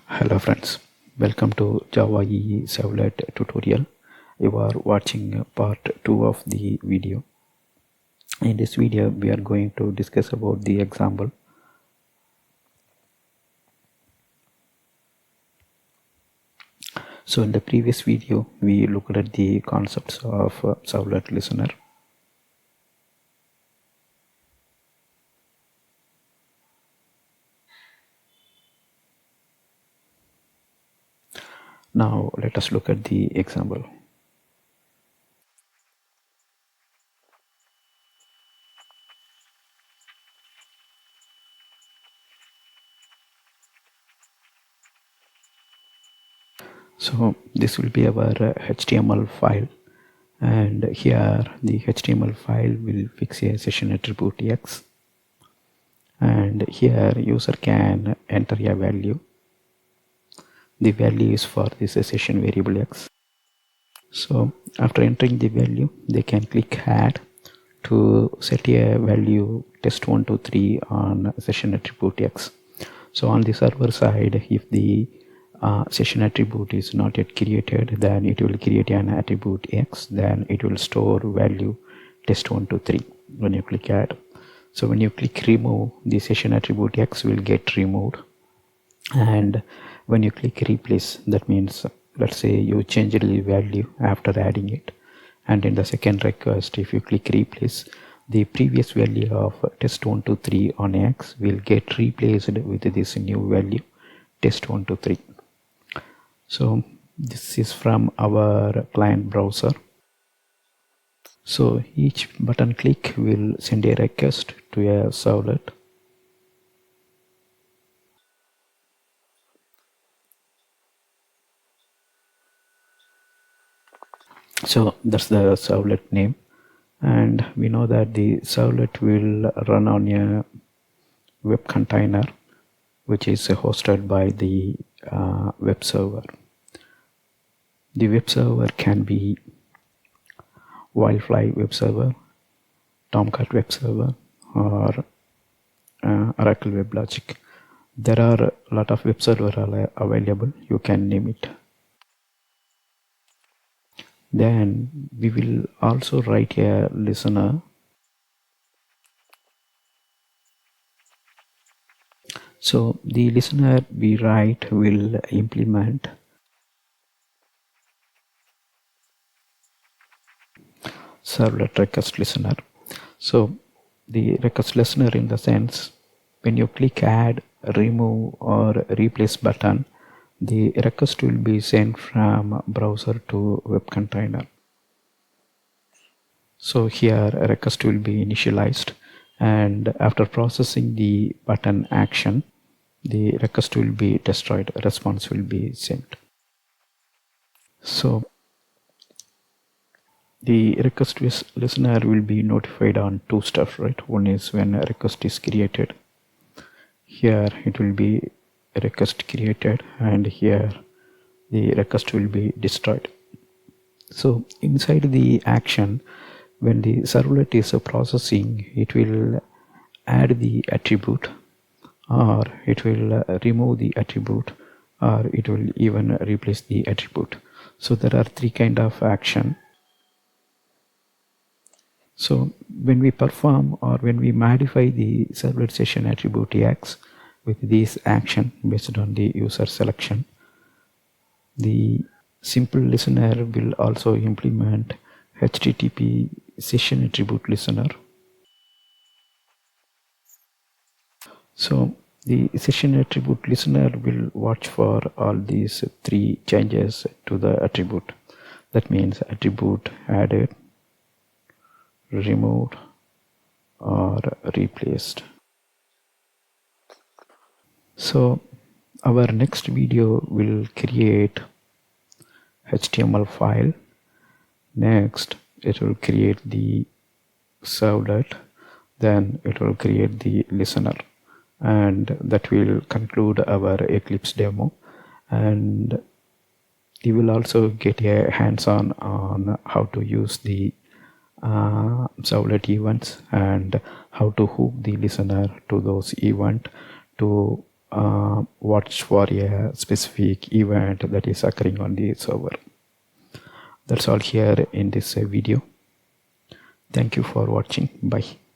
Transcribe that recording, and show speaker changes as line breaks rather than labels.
Hello friends, welcome to JavaEE Servlet tutorial. You are watching part 2 of the video. In this video we are going to discuss about the example. So in the previous video we looked at the concepts of Servlet listener. Now let us look at the example. So this will be our HTML file, and here the HTML file will fix a session attribute X, and here user can enter a value. The value is for this session variable X. So after entering the value, they can click add to set a value test123 on session attribute X. So on the server side, if the session attribute is not yet created, then it will create an attribute X, then it will store value test123 when you click add. So when you click remove, the session attribute X will get removed, and when you click replace, that means let's say you changed the value after adding it, and in the second request if you click replace, the previous value of test123 on X will get replaced with this new value test123. So this is from our client browser. So each button click will send a request to a servlet. So that's the servlet name, and we know that the servlet will run on a web container which is hosted by the web server. The web server can be Wildfly web server, Tomcat web server, or Oracle Web Logic. There are a lot of web servers available, you can name it. Then we will also write a listener. So the listener we write will implement servlet request listener. So the request listener, in the sense, when you click add, remove or replace button, the request will be sent from browser to web container. So here a request will be initialized, and after processing the button action, the request will be destroyed, response will be sent. So the request listener will be notified on two stuff, right? One is when a request is created. Here it will be a request created, and here the request will be destroyed. So inside the action, when the servlet is processing, it will add the attribute, or it will remove the attribute, or it will even replace the attribute. So there are three kind of action. So when we perform or when we modify the servlet session attribute X with this action based on the user selection, the simple listener will also implement HTTP session attribute listener. So the session attribute listener will watch for all these three changes to the attribute. That means attribute added, removed, or replaced. So our next video will create HTML file. Next it will create the servlet, then it will create the listener, and that will conclude our Eclipse demo, and you will also get a hands-on on how to use the servlet events and how to hook the listener to those events to what watch for a specific event that is occurring on the server. That's all here in this video. Thank you for watching. Bye.